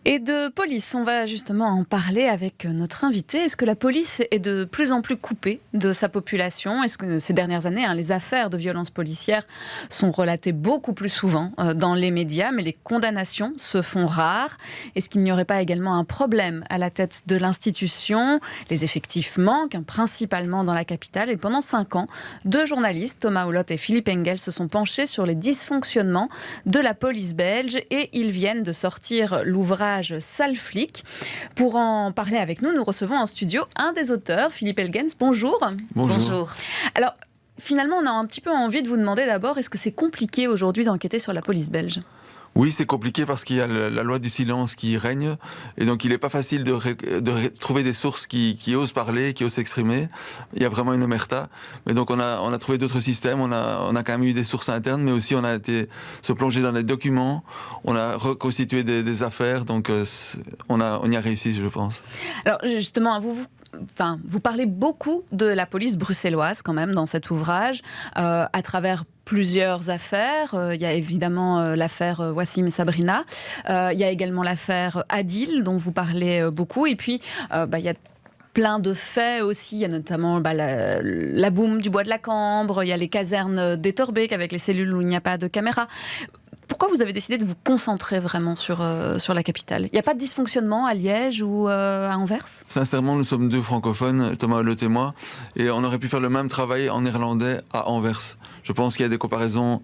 Et de police, on va justement en parler avec notre invité. Est-ce que la police est de plus en plus coupée de sa population ? Est-ce que ces dernières années, les affaires de violences policières sont relatées beaucoup plus souvent dans les médias, mais les condamnations se font rares ? Est-ce qu'il n'y aurait pas également un problème à la tête de l'institution ? Les effectifs manquent, principalement dans la capitale. Et pendant 5 ans, 2 journalistes, Thomas Houlot et Philippe Engel, se sont penchés sur les dysfonctionnements de la police belge et ils viennent de sortir l'ouvrage Sale flic. Pour en parler avec nous, nous recevons en studio un des auteurs, Philippe Elgens. Bonjour. Bonjour. Alors, finalement, on a un petit peu envie de vous demander d'abord, est-ce que c'est compliqué aujourd'hui d'enquêter sur la police belge ? Oui, c'est compliqué parce qu'il y a la loi du silence qui règne et donc il n'est pas facile de trouver des sources qui osent parler, qui osent s'exprimer. Il y a vraiment une omerta. Mais donc on a trouvé d'autres systèmes, on a quand même eu des sources internes, mais aussi on a été se plonger dans les documents, on a reconstitué des affaires, donc on y a réussi, je pense. Alors justement, vous parlez beaucoup de la police bruxelloise quand même dans cet ouvrage, à travers plusieurs affaires. Il y a évidemment l'affaire Wassim et Sabrina. Il y a également l'affaire Adil, dont vous parlez beaucoup. Et puis, il y a plein de faits aussi. Il y a notamment la boum du bois de la Cambre. Il y a les casernes d'Etterbeek avec les cellules où il n'y a pas de caméra. Pourquoi vous avez décidé de vous concentrer vraiment sur la capitale ? Il n'y a pas de dysfonctionnement à Liège ou à Anvers ? Sincèrement, nous sommes 2 francophones, Thomas Houlot et moi, et on aurait pu faire le même travail en néerlandais à Anvers. Je pense qu'il y a des comparaisons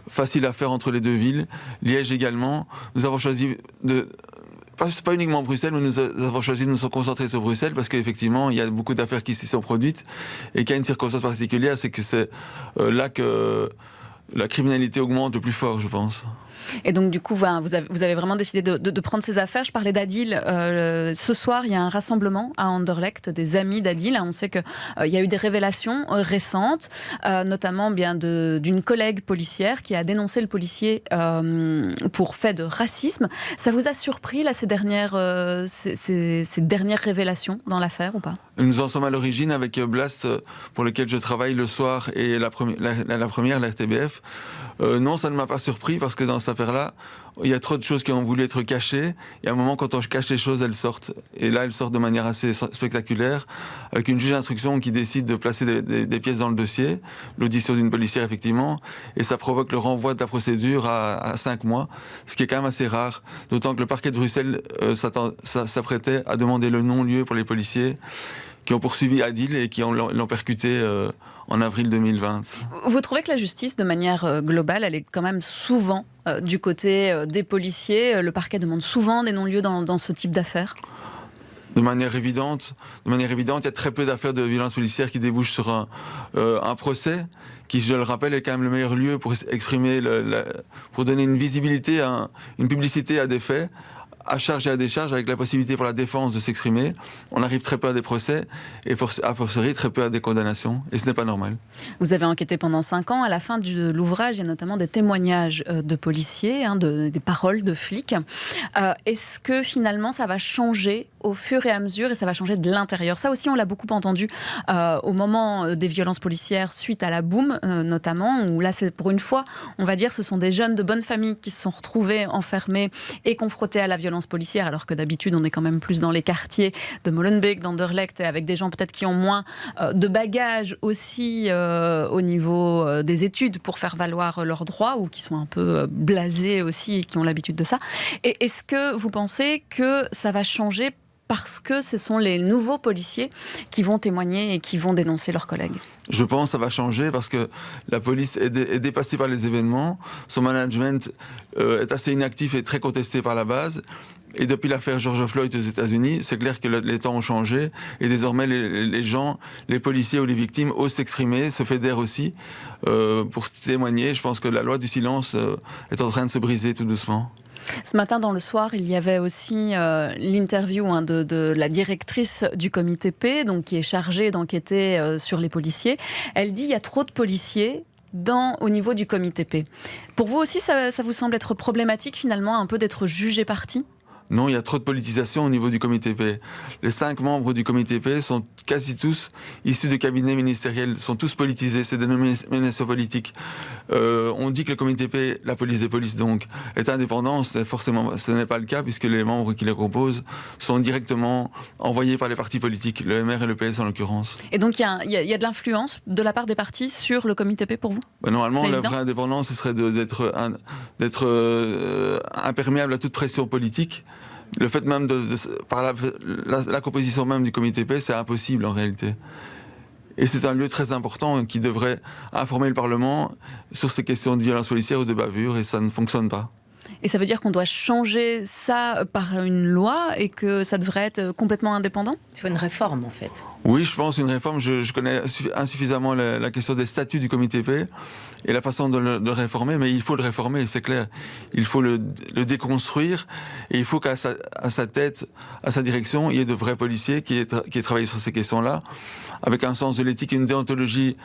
faciles à faire entre les 2 villes. Liège également. Nous avons choisi pas uniquement Bruxelles, mais nous avons choisi de nous concentrer sur Bruxelles parce qu'effectivement, il y a beaucoup d'affaires qui s'y sont produites et qu'il y a une circonstance particulière, c'est que c'est là que la criminalité augmente le plus fort, je pense. Et donc, du coup, vous avez vraiment décidé de prendre ces affaires. Je parlais d'Adil. Ce soir, il y a un rassemblement à Anderlecht des amis d'Adil. On sait qu'il y a eu des révélations récentes, notamment d'une collègue policière qui a dénoncé le policier pour fait de racisme. Ça vous a surpris, là, ces dernières révélations dans l'affaire, ou pas ? Nous en sommes à l'origine avec Blast, pour lequel je travaille le soir, et la première, la RTBF. Non, ça ne m'a pas surpris parce que dans cette affaire-là, il y a trop de choses qui ont voulu être cachées. Et à un moment, quand on cache les choses, elles sortent. Et là, elles sortent de manière assez spectaculaire, avec une juge d'instruction qui décide de placer des pièces dans le dossier, l'audition d'une policière, effectivement, et ça provoque le renvoi de la procédure à 5 mois, ce qui est quand même assez rare. D'autant que le parquet de Bruxelles s'apprêtait à demander le non-lieu pour les policiers qui ont poursuivi Adil et qui l'ont percuté en avril 2020. Vous trouvez que la justice, de manière globale, elle est quand même souvent du côté des policiers ? Le parquet demande souvent des non-lieux dans ce type d'affaires ? De manière évidente, il y a très peu d'affaires de violences policières qui débouchent sur un procès, qui, je le rappelle, est quand même le meilleur lieu pour exprimer, pour donner une visibilité, une publicité à des faits, à charge et à décharge, avec la possibilité pour la défense de s'exprimer. On arrive très peu à des procès et a fortiori très peu à des condamnations, et ce n'est pas normal. Vous avez enquêté pendant 5 ans. À la fin de l'ouvrage, il y a notamment des témoignages de policiers, des paroles de flics. Est-ce que finalement ça va changer au fur et à mesure, et ça va changer de l'intérieur ? Ça aussi, on l'a beaucoup entendu au moment des violences policières suite à la boum, notamment, où là, c'est pour une fois, on va dire, ce sont des jeunes de bonne famille qui se sont retrouvés enfermés et confrontés à la violence policière, alors que d'habitude, on est quand même plus dans les quartiers de Molenbeek, d'Anderlecht, avec des gens peut-être qui ont moins de bagages aussi au niveau des études pour faire valoir leurs droits, ou qui sont un peu blasés aussi et qui ont l'habitude de ça. Et est-ce que vous pensez que ça va changer parce que ce sont les nouveaux policiers qui vont témoigner et qui vont dénoncer leurs collègues ? Je pense que ça va changer parce que la police est dépassée par les événements. Son management est assez inactif et très contesté par la base. Et depuis l'affaire George Floyd aux États-Unis, c'est clair que les temps ont changé. Et désormais, les gens, les policiers ou les victimes osent s'exprimer, se fédèrent aussi pour témoigner. Je pense que la loi du silence est en train de se briser tout doucement. Ce matin, dans le soir, il y avait aussi l'interview de la directrice du comité P, donc qui est chargée d'enquêter sur les policiers. Elle dit qu'il y a trop de policiers au niveau du comité P. Pour vous aussi, ça vous semble être problématique finalement un peu d'être jugé parti ? Non, il y a trop de politisation au niveau du comité P. Les 5 membres du comité P sont quasi tous issus de cabinets ministériels, sont tous politisés, c'est des nominations politiques. On dit que le comité P, la police des polices donc, est indépendant, ce n'est pas le cas puisque les membres qui les composent sont directement envoyés par les partis politiques, le MR et le PS en l'occurrence. Et donc il y a de l'influence de la part des partis sur le comité P pour vous ? Normalement, la vraie indépendance, ce serait d'être imperméable à toute pression politique. Le fait même par la composition même du comité P, c'est impossible en réalité. Et c'est un lieu très important qui devrait informer le Parlement sur ces questions de violence policière ou de bavure, et ça ne fonctionne pas. Et ça veut dire qu'on doit changer ça par une loi et que ça devrait être complètement indépendant ? Il faut une réforme en fait. Oui, je pense une réforme. Je connais insuffisamment la question des statuts du comité P et la façon de le réformer, mais il faut le réformer, c'est clair. Il faut le déconstruire et il faut qu'à sa tête, à sa direction, il y ait de vrais policiers qui aient travaillé sur ces questions-là, avec un sens de l'éthique, une déontologie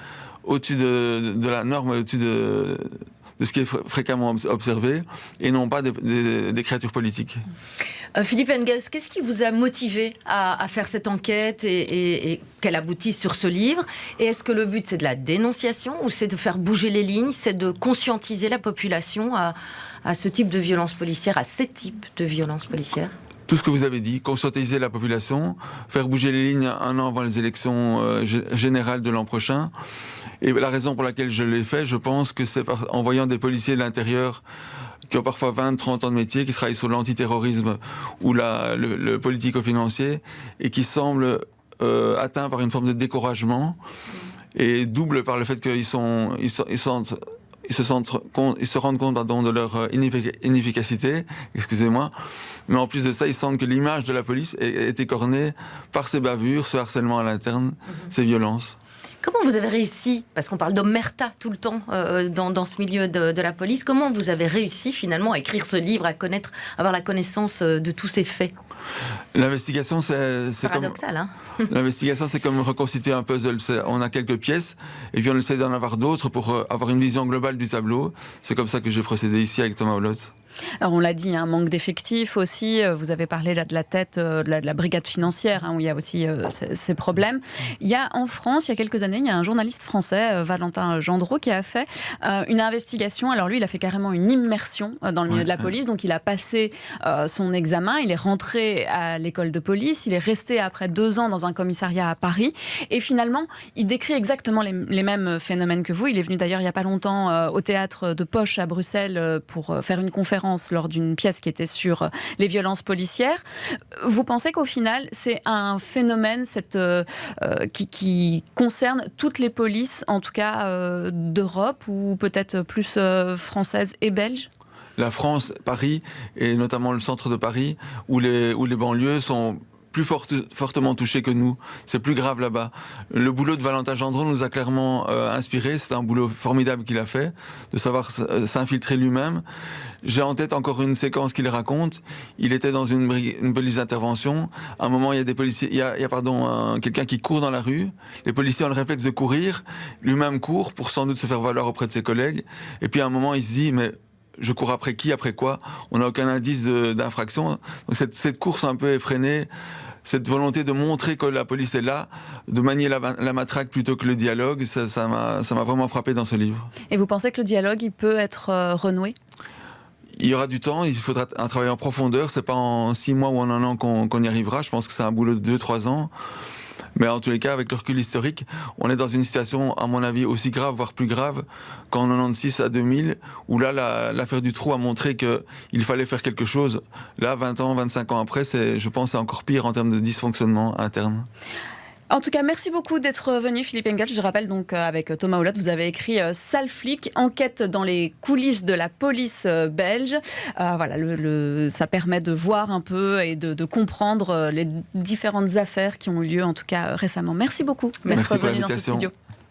au-dessus de la norme, au-dessus de ce qui est fréquemment observé, et non pas des créatures politiques. Philippe Engels, qu'est-ce qui vous a motivé à faire cette enquête et qu'elle aboutisse sur ce livre ? Et est-ce que le but, c'est de la dénonciation ou c'est de faire bouger les lignes, c'est de conscientiser la population à ce type de violence policière, à ces types de violences policières ? Tout ce que vous avez dit, conscientiser la population, faire bouger les lignes un an avant les élections générales de l'an prochain. Et la raison pour laquelle je l'ai fait, je pense que c'est en voyant des policiers de l'intérieur qui ont parfois 20-30 ans de métier, qui travaillent sur l'antiterrorisme ou le politico-financier, et qui semblent atteints par une forme de découragement, et double par le fait qu'ils se rendent compte de leur inefficacité, excusez-moi, mais en plus de ça, ils sentent que l'image de la police est écornée par ces bavures, ce harcèlement à l'interne, ces violences. Comment vous avez réussi, parce qu'on parle d'omerta tout le temps dans ce milieu de la police, comment vous avez réussi finalement à écrire ce livre, à avoir la connaissance de tous ces faits ? L'investigation, c'est paradoxal, hein. L'investigation, c'est comme reconstituer un puzzle. On a quelques pièces, et puis on essaie d'en avoir d'autres pour avoir une vision globale du tableau. C'est comme ça que j'ai procédé ici avec Thomas Hollot. Alors on l'a dit, un manque d'effectifs aussi. Vous avez parlé là de la tête de la brigade financière, où il y a aussi ces problèmes. Il y a en France, il y a quelques années, il y a un journaliste français, Valentin Gendreau, qui a fait une investigation. Alors lui, il a fait carrément une immersion dans le milieu de la police. Donc il a passé son examen, il est rentré à l'école de police, il est resté après 2 ans dans un commissariat à Paris. Et finalement, il décrit exactement les mêmes phénomènes que vous. Il est venu d'ailleurs il n'y a pas longtemps au théâtre de Poche à Bruxelles pour faire une conférence lors d'une pièce qui était sur les violences policières. Vous pensez qu'au final, c'est un phénomène qui concerne toutes les polices, en tout cas d'Europe, ou peut-être plus françaises et belges ? La France, Paris, et notamment le centre de Paris, où les banlieues sont plus fortement touchés que nous. C'est plus grave là-bas. Le boulot de Valentin Gendreau nous a clairement inspiré. C'est un boulot formidable qu'il a fait, de savoir s'infiltrer lui-même. J'ai en tête encore une séquence qu'il raconte. Il était dans une police d'intervention. À un moment, il y a des policiers, il y a quelqu'un qui court dans la rue. Les policiers ont le réflexe de courir. Lui-même court pour sans doute se faire valoir auprès de ses collègues. Et puis à un moment, il se dit, mais je cours après qui, après quoi ? On n'a aucun indice d'infraction. Donc cette course un peu effrénée, cette volonté de montrer que la police est là, de manier la matraque plutôt que le dialogue, ça m'a vraiment frappé dans ce livre. Et vous pensez que le dialogue, il peut être renoué ? Il y aura du temps, il faudra un travail en profondeur. C'est pas en 6 mois ou en 1 an qu'on y arrivera. Je pense que c'est un boulot de 2-3 ans. Mais en tous les cas, avec le recul historique, on est dans une situation, à mon avis, aussi grave, voire plus grave, qu'en 96 à 2000, où là, l'affaire du trou a montré qu'il fallait faire quelque chose. Là, 20 ans, 25 ans après, je pense que c'est encore pire en termes de dysfonctionnement interne. En tout cas, merci beaucoup d'être venu, Philippe Engels. Je rappelle donc avec Thomas Hollot, vous avez écrit Sale flic, enquête dans les coulisses de la police belge. Voilà, ça permet de voir un peu et de comprendre les différentes affaires qui ont eu lieu, en tout cas récemment. Merci beaucoup d'être venu dans ce studio.